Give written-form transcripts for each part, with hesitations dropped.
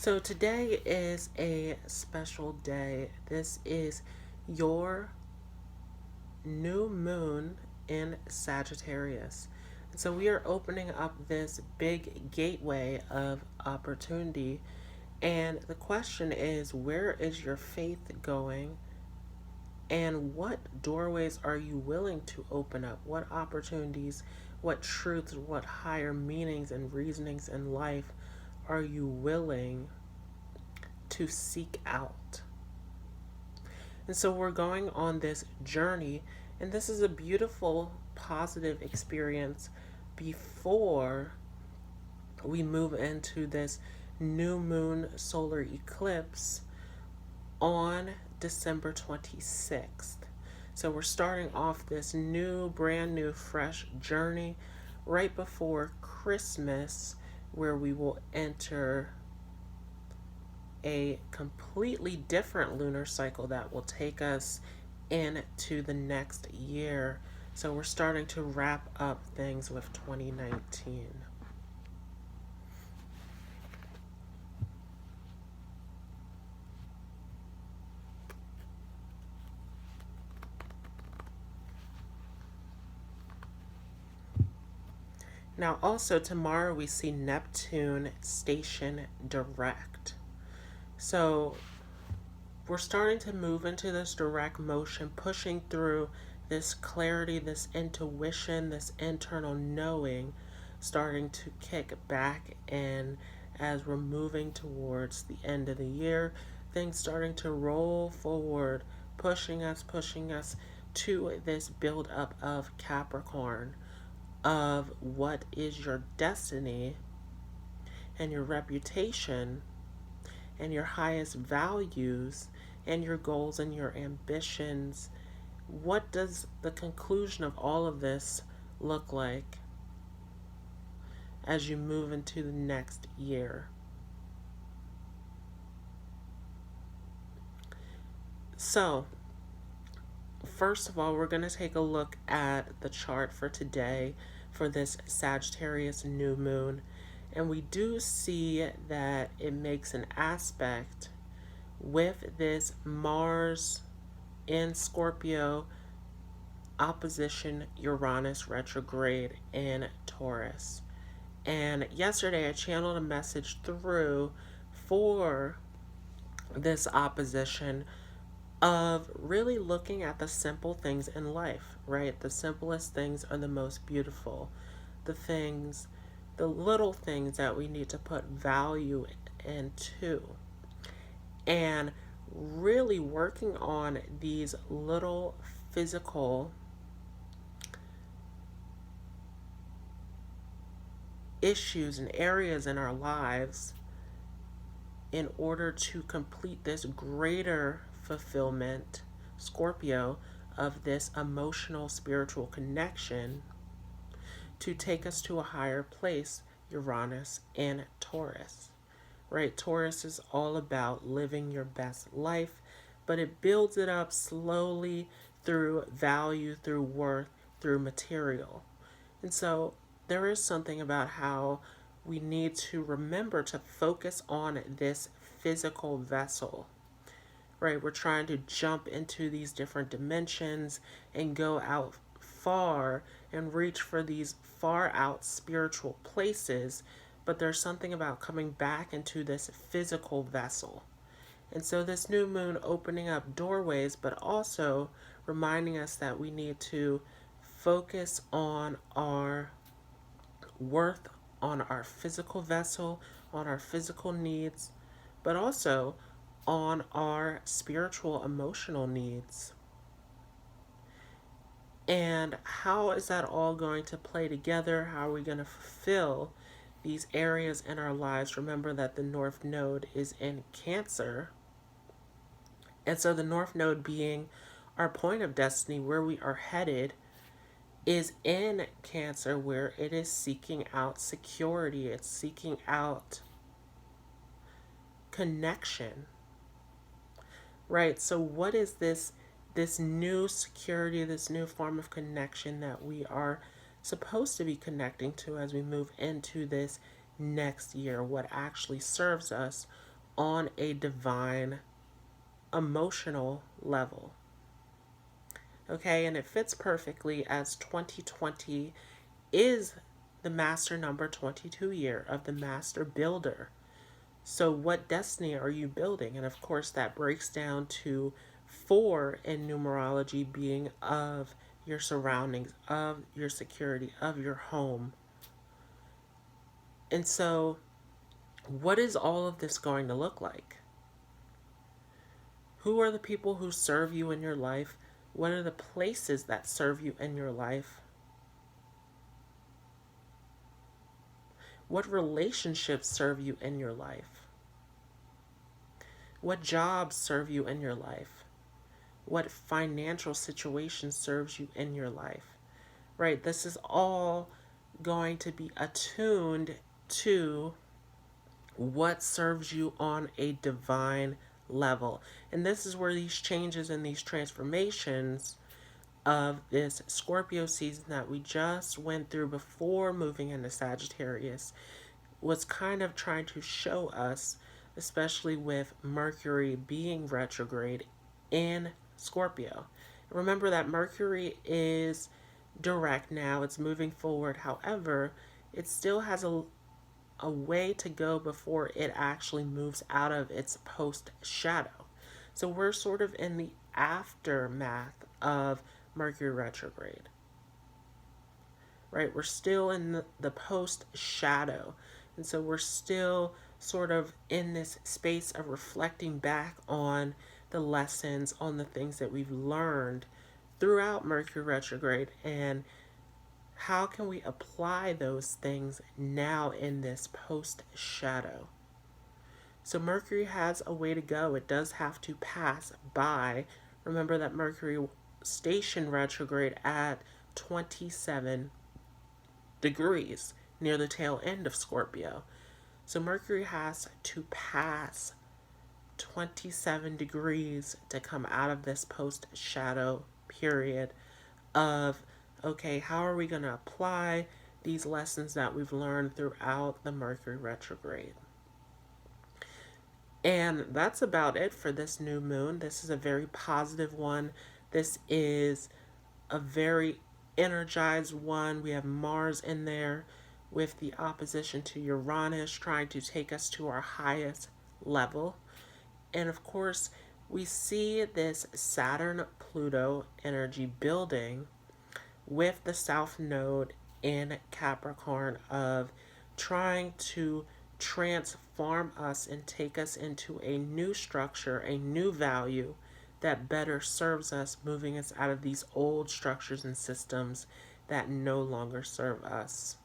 So today is a special day. This is your new moon in Sagittarius. And so we are opening up this big gateway of opportunity. And the question is, where is your faith going? And what doorways are you willing to open up? What opportunities, what truths, what higher meanings and reasonings in life are you willing to seek out? And so we're going on this journey, and this is a beautiful, positive experience before we move into this new moon solar eclipse on December 26th. So we're starting off this new, brand new, fresh journey right before Christmas, where we will enter a completely different lunar cycle that will take us into the next year. So we're starting to wrap up things with 2019. Now, also tomorrow we see Neptune station direct. So we're starting to move into this direct motion, pushing through this clarity, this intuition, this internal knowing, starting to kick back in as we're moving towards the end of the year. Things starting to roll forward, pushing us to this build up of Capricorn, of what is your destiny and your reputation and your highest values and your goals and your ambitions. What does the conclusion of all of this look like as you move into the next year? So, first of all, we're going to take a look at the chart for today for this Sagittarius new moon. And we do see that it makes an aspect with this Mars in Scorpio opposition Uranus retrograde in Taurus. And yesterday I channeled a message through for this opposition of really looking at the simple things in life, right? The simplest things are the most beautiful. The little things that we need to put value into. And really working on these little physical issues and areas in our lives in order to complete this greater fulfillment, Scorpio, of this emotional spiritual connection to take us to a higher place, Uranus and Taurus. Right? Taurus is all about living your best life, but it builds it up slowly through value, through worth, through material. And so there is something about how we need to remember to focus on this physical vessel. Right? We're trying to jump into these different dimensions and go out far and reach for these far out spiritual places, but there's something about coming back into this physical vessel. And so this new moon opening up doorways, but also reminding us that we need to focus on our worth, on our physical vessel, on our physical needs, but also on our spiritual, emotional needs. And how is that all going to play together? How are we going to fulfill these areas in our lives? Remember that the North Node is in Cancer. And so the North Node being our point of destiny, where we are headed, is in Cancer, where it is seeking out security. It's seeking out connection. Right? So what is this new security, this new form of connection that we are supposed to be connecting to as we move into this next year? What actually serves us? on a divine emotional level. Okay, and it fits perfectly as 2020 is the master number 22 year of the master builder. So, what destiny are you building? And of course, that breaks down to 4 in numerology being of your surroundings, of your security, of your home. And so, what is all of this going to look like? Who are the people who serve you in your life? What are the places that serve you in your life? What relationships serve you in your life? What jobs serve you in your life? What financial situation serves you in your life? Right? This is all going to be attuned to what serves you on a divine level. And this is where these changes and these transformations of this Scorpio season that we just went through before moving into Sagittarius was kind of trying to show us, especially with Mercury being retrograde in Scorpio. Remember that Mercury is direct now, it's moving forward. However, it still has a way to go before it actually moves out of its post shadow. So we're sort of in the aftermath of Mercury retrograde, right? We're still in the post shadow. And so we're still sort of in this space of reflecting back on the lessons, on the things that we've learned throughout Mercury retrograde, and how can we apply those things now in this post shadow. So Mercury has a way to go. It does have to pass by. Remember that Mercury station retrograde at 27 degrees near the tail end of Scorpio. So Mercury has to pass 27 degrees to come out of this post shadow period of, okay, how are we going to apply these lessons that we've learned throughout the Mercury retrograde? And that's about it for this new moon. This is a very positive one. This is a very energized one. We have Mars in there with the opposition to Uranus trying to take us to our highest level. And of course, we see this Saturn Pluto energy building with the South Node in Capricorn of trying to transform us and take us into a new structure, a new value that better serves us, moving us out of these old structures and systems that no longer serve us.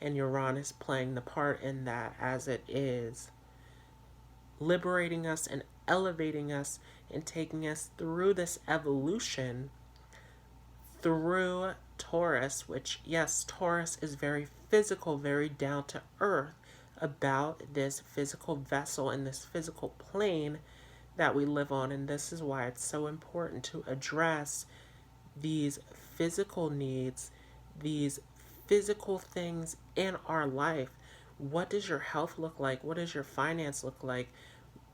And Uranus playing the part in that, as it is liberating us and elevating us and taking us through this evolution through Taurus, which, yes, Taurus is very physical, very down to earth about this physical vessel and this physical plane that we live on. And this is why it's so important to address these physical needs, these physical things in our life. What does your health look like? What does your finance look like?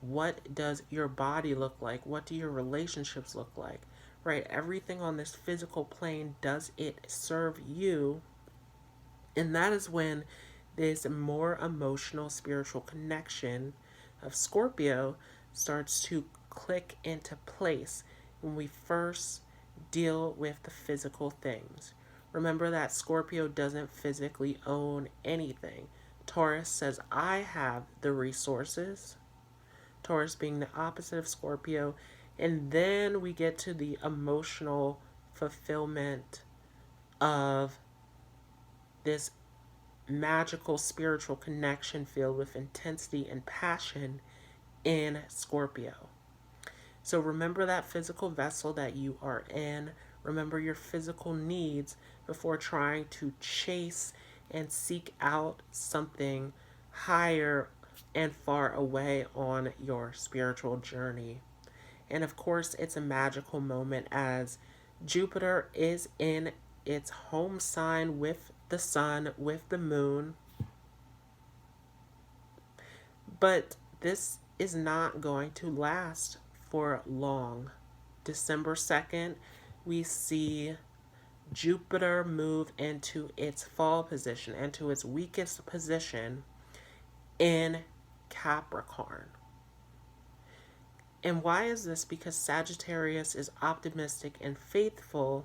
What does your body look like? What do your relationships look like? Right? Everything on this physical plane, does it serve you? And that is when this more emotional, spiritual connection of Scorpio starts to click into place when we first deal with the physical things. Remember that Scorpio doesn't physically own anything. Taurus says, I have the resources. Taurus being the opposite of Scorpio. And then we get to the emotional fulfillment of this magical spiritual connection filled with intensity and passion in Scorpio. So remember that physical vessel that you are in. Remember your physical needs before trying to chase and seek out something higher and far away on your spiritual journey. And of course, it's a magical moment as Jupiter is in its home sign with the sun, with the moon. But this is not going to last for long. December 2nd, we see Jupiter move into its fall position, into its weakest position in Capricorn. And why is this? Because Sagittarius is optimistic and faithful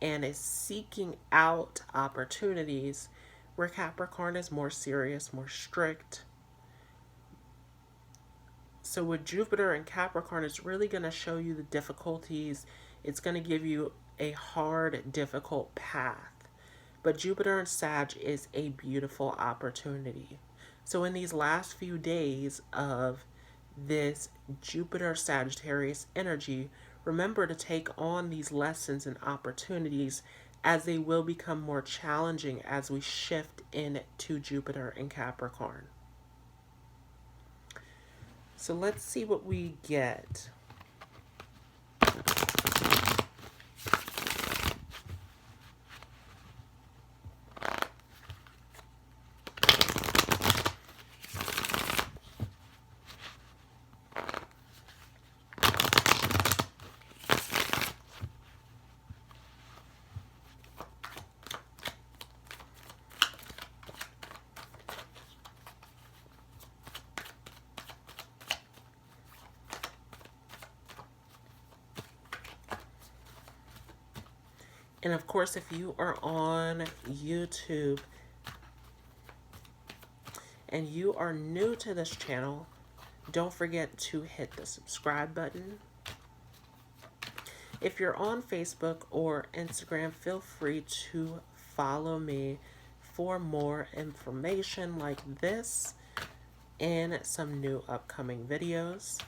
and is seeking out opportunities, where Capricorn is more serious, more strict. So with Jupiter and Capricorn, it's really going to show you the difficulties. It's going to give you a hard, difficult path. But Jupiter and Sag is a beautiful opportunity. So in these last few days of this Jupiter Sagittarius energy, remember to take on these lessons and opportunities, as they will become more challenging as we shift into Jupiter in Capricorn. So let's see what we get. And of course, if you are on YouTube and you are new to this channel, don't forget to hit the subscribe button. If you're on Facebook or Instagram, feel free to follow me for more information like this and some new upcoming videos.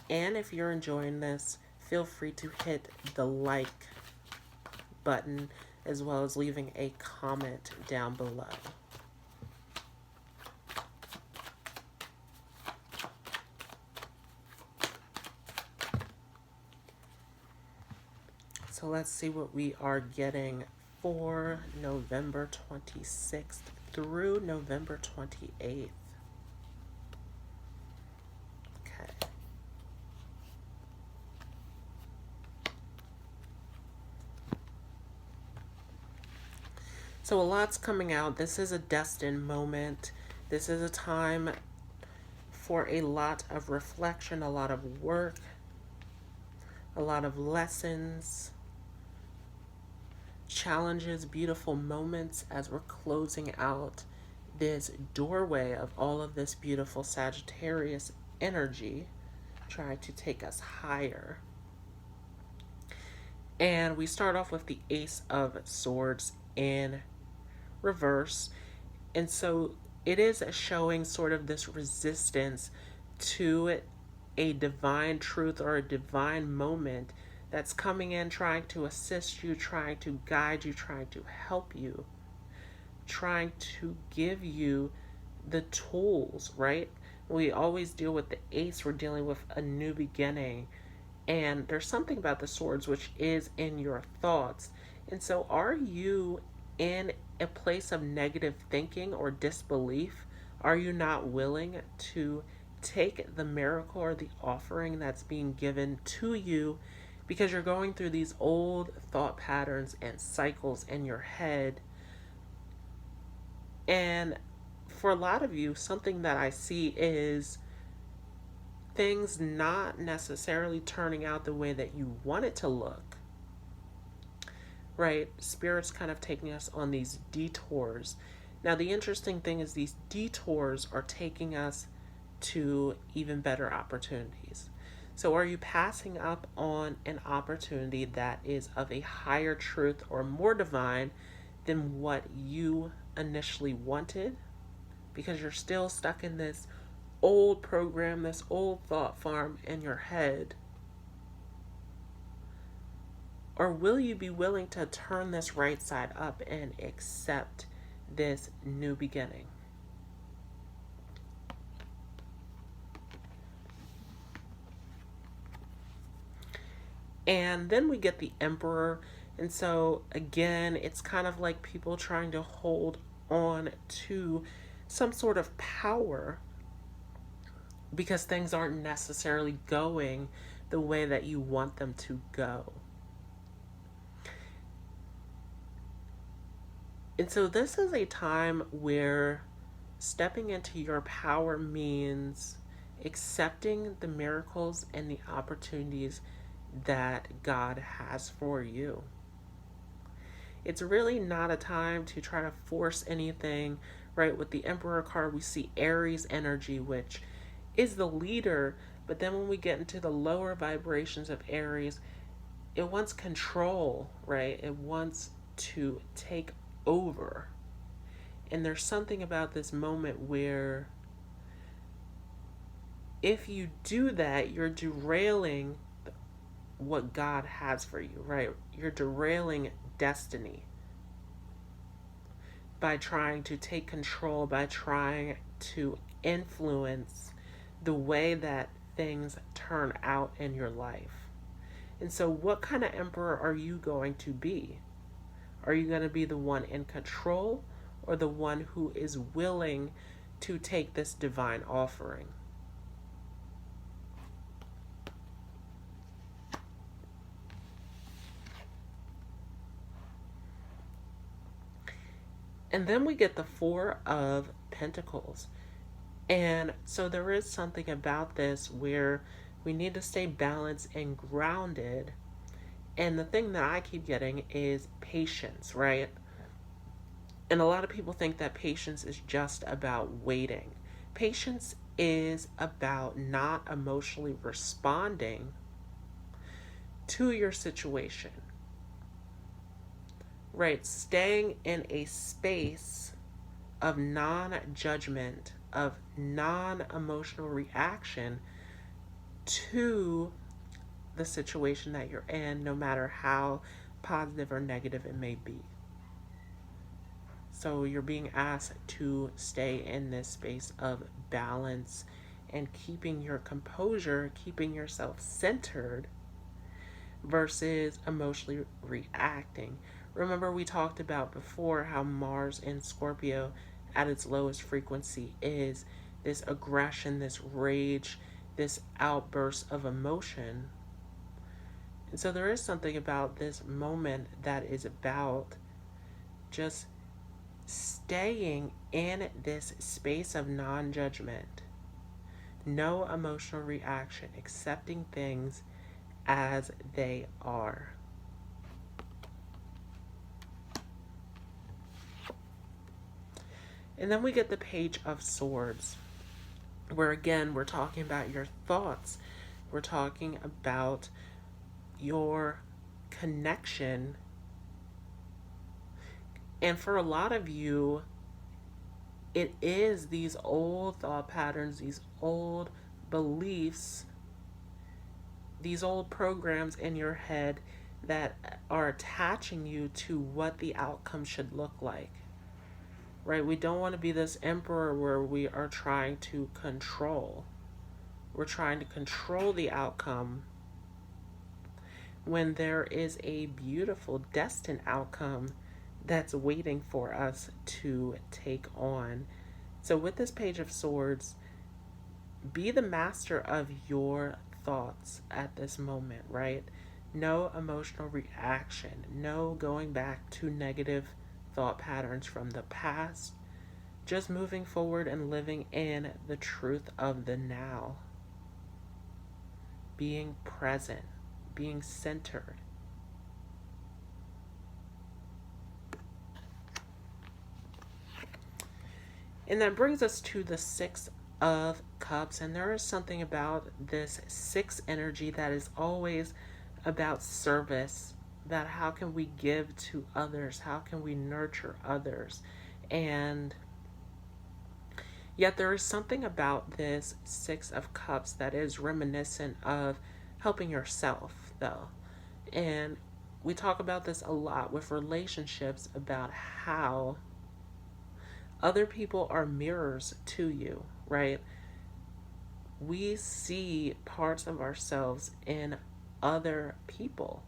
And if you're enjoying this, feel free to hit the like button, as well as leaving a comment down below. So let's see what we are getting for November 26th through November 28th. So a lot's coming out. This is a destined moment. This is a time for a lot of reflection, a lot of work, a lot of lessons, challenges, beautiful moments as we're closing out this doorway of all of this beautiful Sagittarius energy, trying to take us higher. And we start off with the Ace of Swords in reverse, and so it is showing sort of this resistance to a divine truth or a divine moment that's coming in, trying to assist you, trying to guide you, trying to help you, trying to give you the tools, right? We always deal with the Ace, we're dealing with a new beginning, and there's something about the Swords which is in your thoughts. And so are you in a place of negative thinking or disbelief? Are you not willing to take the miracle or the offering that's being given to you, because you're going through these old thought patterns and cycles in your head? And for a lot of you, something that I see is things not necessarily turning out the way that you want it to look. Right? Spirit's kind of taking us on these detours. Now, the interesting thing is these detours are taking us to even better opportunities. So are you passing up on an opportunity that is of a higher truth or more divine than what you initially wanted? Because you're still stuck in this old program, this old thought farm in your head. Or will you be willing to turn this right side up and accept this new beginning? And then we get the Emperor. And so again, it's kind of like people trying to hold on to some sort of power because things aren't necessarily going the way that you want them to go. And so this is a time where stepping into your power means accepting the miracles and the opportunities that God has for you. It's really not a time to try to force anything, right? With the Emperor card, we see Aries energy, which is the leader, but then when we get into the lower vibrations of Aries, it wants control, right? It wants to take over. And there's something about this moment where if you do that, you're derailing what God has for you, right? You're derailing destiny by trying to take control, by trying to influence the way that things turn out in your life. And so, what kind of emperor are you going to be? Are you going to be the one in control or the one who is willing to take this divine offering? And then we get the Four of Pentacles. And so there is something about this where we need to stay balanced and grounded. And the thing that I keep getting is patience, right? And a lot of people think that patience is just about waiting. Patience is about not emotionally responding to your situation, right? Staying in a space of non-judgment, of non-emotional reaction to the situation that you're in, no matter how positive or negative it may be. So you're being asked to stay in this space of balance and keeping your composure, keeping yourself centered versus emotionally reacting. Remember, we talked about before how Mars in Scorpio at its lowest frequency is this aggression, this rage, this outburst of emotion. And so there is something about this moment that is about just staying in this space of non-judgment, no emotional reaction, accepting things as they are. And then we get the Page of Swords, where again, we're talking about your thoughts. We're talking about your connection. And for a lot of you, it is these old thought patterns, these old beliefs, these old programs in your head that are attaching you to what the outcome should look like. Right? We don't want to be this emperor where we are trying to control. We're trying to control the outcome when there is a beautiful destined outcome that's waiting for us to take on. So with this Page of Swords, be the master of your thoughts at this moment, right? No emotional reaction, no going back to negative thought patterns from the past, just moving forward and living in the truth of the now. Being present, being centered. And that brings us to the Six of Cups. And there is something about this six energy that is always about service, about how can we give to others, how can we nurture others. And yet there is something about this Six of Cups that is reminiscent of helping yourself, though. And we talk about this a lot with relationships, about how other people are mirrors to you, right? We see parts of ourselves in other people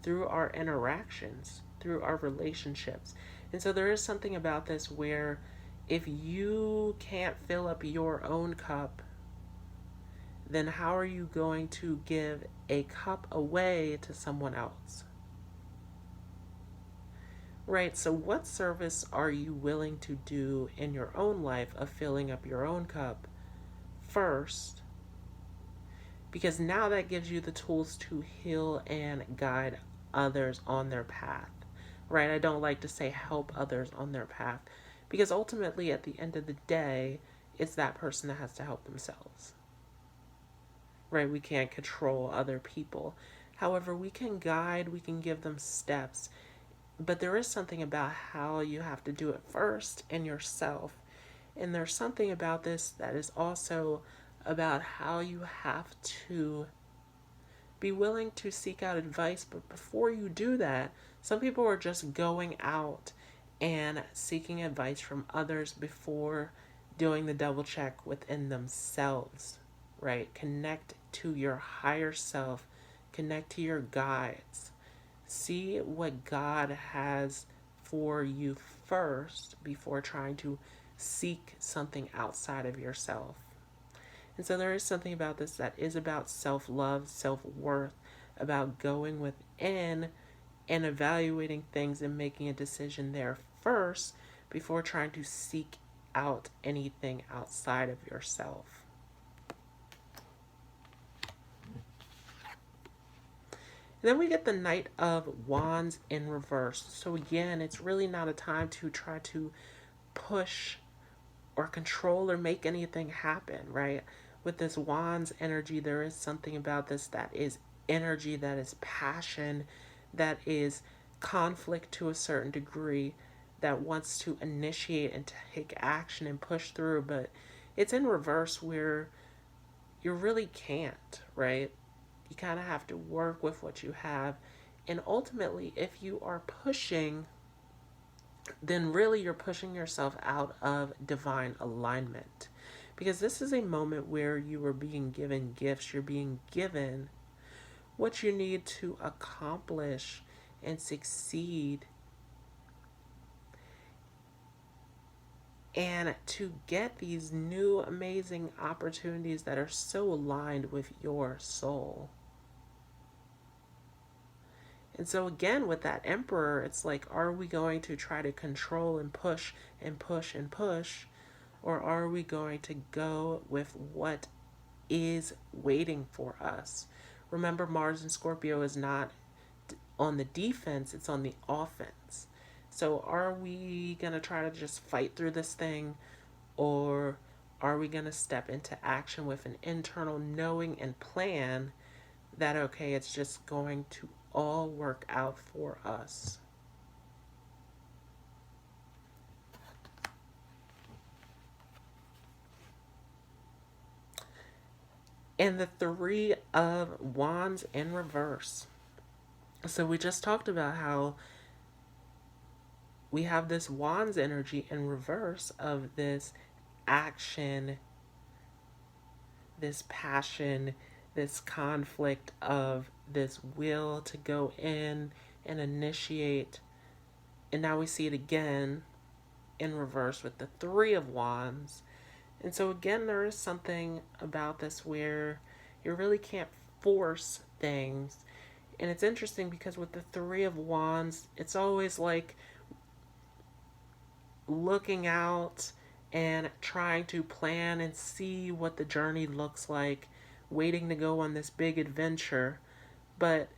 through our interactions, through our relationships. And so there is something about this where if you can't fill up your own cup, then how are you going to give a cup away to someone else? Right, so what service are you willing to do in your own life of filling up your own cup first? Because now that gives you the tools to heal and guide others on their path. Right, I don't like to say help others on their path, because ultimately at the end of the day, it's that person that has to help themselves. Right, we can't control other people. However, we can guide, we can give them steps. But there is something about how you have to do it first in yourself. And there's something about this that is also about how you have to be willing to seek out advice. But before you do that, some people are just going out and seeking advice from others before doing the double check within themselves, right? Connect to your higher self, connect to your guides. See what God has for you first before trying to seek something outside of yourself. And so there is something about this that is about self-love, self-worth, about going within and evaluating things and making a decision there first before trying to seek out anything outside of yourself. And then we get the Knight of Wands in reverse. So again, it's really not a time to try to push or control or make anything happen, right? With this Wands energy, there is something about this that is energy, that is passion, that is conflict to a certain degree, that wants to initiate and take action and push through. But it's in reverse where you really can't, right? You kind of have to work with what you have. And ultimately, if you are pushing, then really you're pushing yourself out of divine alignment. Because this is a moment where you are being given gifts. You're being given what you need to accomplish and succeed. And to get these new amazing opportunities that are so aligned with your soul. And so again, with that Emperor, it's like, are we going to try to control and push and push and push? Or are we going to go with what is waiting for us? Remember, Mars in Scorpio is not on the defense, it's on the offense. So are we going to try to just fight through this thing? Or are we going to step into action with an internal knowing and plan that, okay, it's just going to all work out for us? And the Three of Wands in reverse. So we just talked about how we have this Wands energy in reverse of this action, this passion, this conflict of this will to go in and initiate. And now we see it again in reverse with the Three of Wands. And so again, there is something about this where you really can't force things. And it's interesting because with the Three of Wands, it's always like looking out and trying to plan and see what the journey looks like, waiting to go on this big adventure. But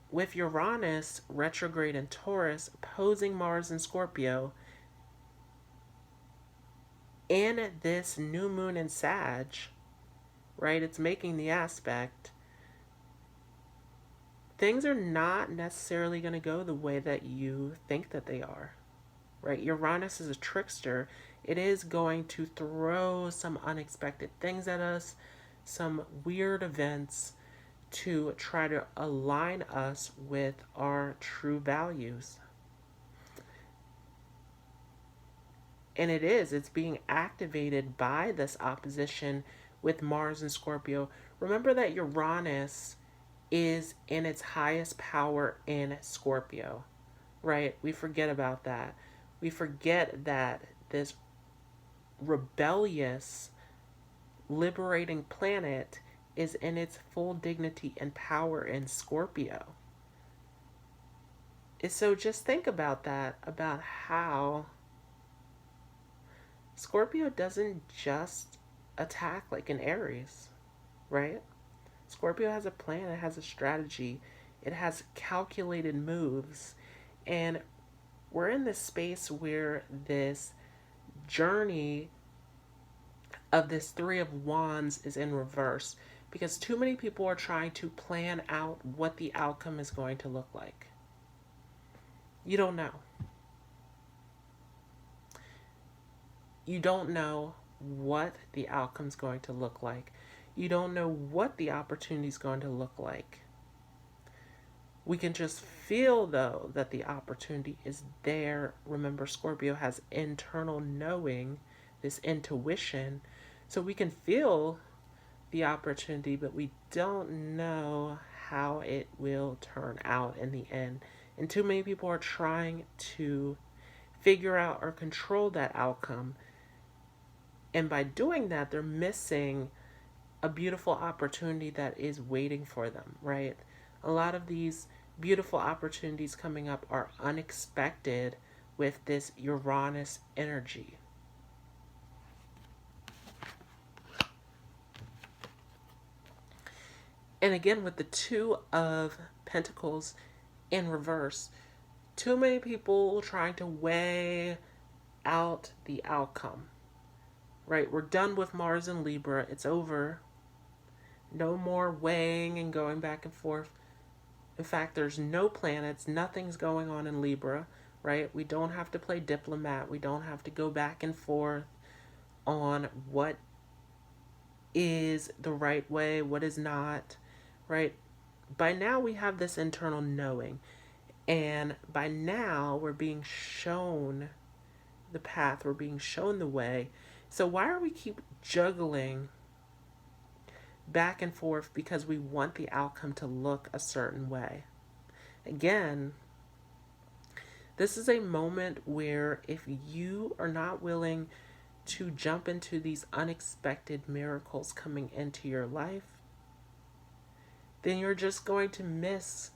with Uranus retrograde in Taurus, opposing Mars in Scorpio, in this new moon in Sag, right, it's making the aspect, things are not necessarily going to go the way that you think that they are, right? Uranus is a trickster. It is going to throw some unexpected things at us, some weird events to try to align us with our true values. And it's being activated by this opposition with Mars and Scorpio. Remember that Uranus is in its highest power in Scorpio, right? We forget about that. We forget that this rebellious, liberating planet is in its full dignity and power in Scorpio. So just think about that, about how Scorpio doesn't just attack like an Aries, right? Scorpio has a plan, it has a strategy, it has calculated moves, and we're in this space where this journey of this Three of Wands is in reverse because too many people are trying to plan out what the outcome is going to look like. You don't know. You don't know what the outcome is going to look like. You don't know what the opportunity is going to look like. We can just feel, though, that the opportunity is there. Remember, Scorpio has internal knowing, this intuition. So we can feel the opportunity, but we don't know how it will turn out in the end. And too many people are trying to figure out or control that outcome. And by doing that, they're missing a beautiful opportunity that is waiting for them, right? A lot of these beautiful opportunities coming up are unexpected with this Uranus energy. And again, with the Two of Pentacles in reverse, too many people trying to weigh out the outcome, right? We're done with Mars and Libra. It's over. No more weighing and going back and forth. In fact, there's no planets. Nothing's going on in Libra, right? We don't have to play diplomat. We don't have to go back and forth on what is the right way, what is not, right? By now, we have this internal knowing. And by now, we're being shown the path. We're being shown the way. So why are we keep juggling back and forth because we want the outcome to look a certain way? Again, this is a moment where if you are not willing to jump into these unexpected miracles coming into your life, then you're just going to miss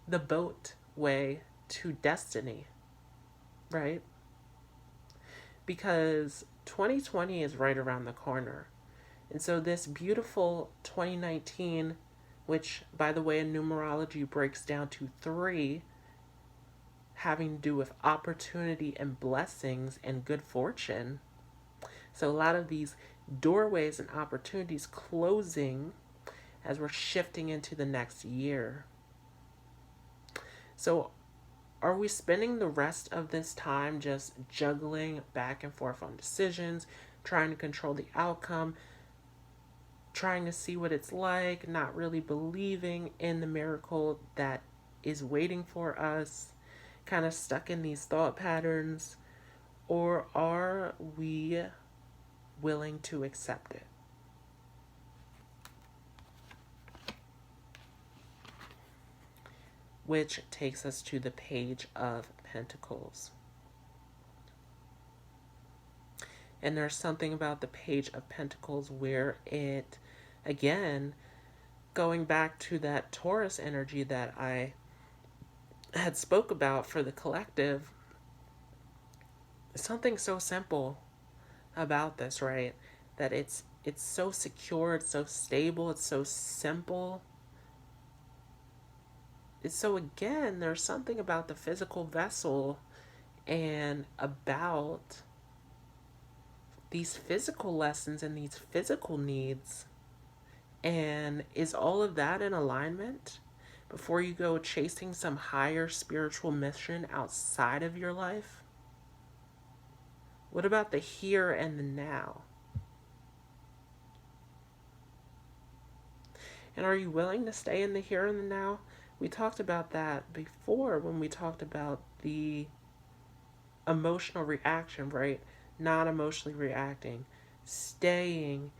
the boat way to destiny, right? Because 2020 is right around the corner. And so this beautiful 2019, which, by the way, in numerology breaks down to 3, having to do with opportunity and blessings and good fortune. So a lot of these doorways and opportunities closing as we're shifting into the next year. So are we spending the rest of this time just juggling back and forth on decisions, trying to control the outcome, trying to see what it's like, not really believing in the miracle that is waiting for us, kind of stuck in these thought patterns? Or are we willing to accept it? Which takes us to the Page of Pentacles. And there's something about the Page of Pentacles where it, again, going back to that Taurus energy that I had spoke about for the collective, something so simple about this, right? That it's so secure, it's so stable, it's so simple. So again, there's something about the physical vessel and about these physical lessons and these physical needs. And is all of that in alignment before you go chasing some higher spiritual mission outside of your life? What about the here and the now? And are you willing to stay in the here and the now? We talked about that before when we talked about the emotional reaction, right? Not emotionally reacting, staying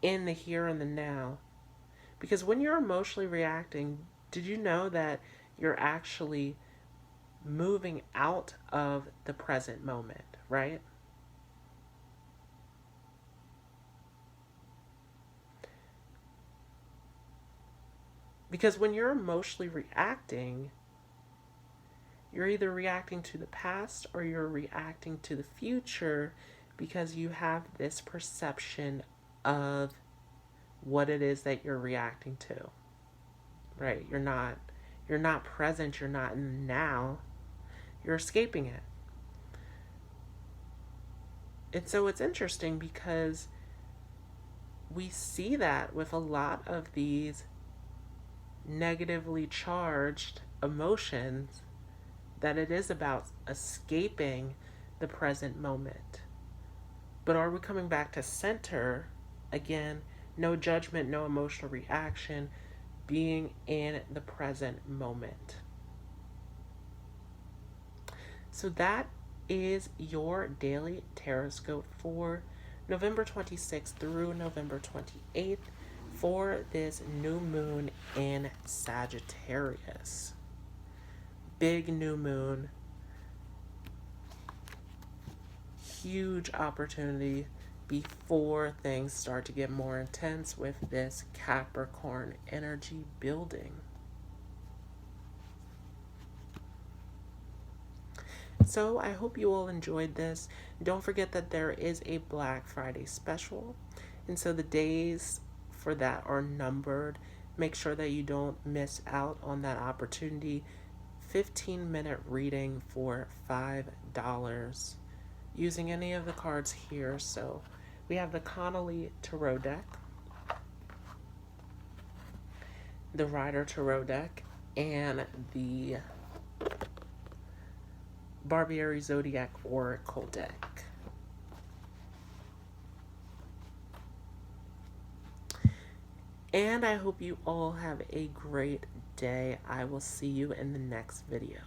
in the here and the now. Because when you're emotionally reacting, did you know that you're actually moving out of the present moment, right? Because when you're emotionally reacting, you're either reacting to the past or you're reacting to the future because you have this perception of what it is that you're reacting to. Right? You're not present, you're not in the now. You're escaping it. And so it's interesting because we see that with a lot of these negatively charged emotions, that it is about escaping the present moment. But are we coming back to center? Again, no judgment, no emotional reaction, being in the present moment. So that is your daily Tarotscope for November 26th through November 28th for this new moon in Sagittarius. Big new moon. Huge opportunity before things start to get more intense with this Capricorn energy building. So I hope you all enjoyed this. Don't forget that there is a Black Friday special. And so the days for that are numbered. Make sure that you don't miss out on that opportunity. 15-minute reading for $5 using any of the cards here. So we have the Connolly Tarot deck, the Rider Tarot deck, and the Barbieri Zodiac Oracle deck. And I hope you all have a great day. I will see you in the next video.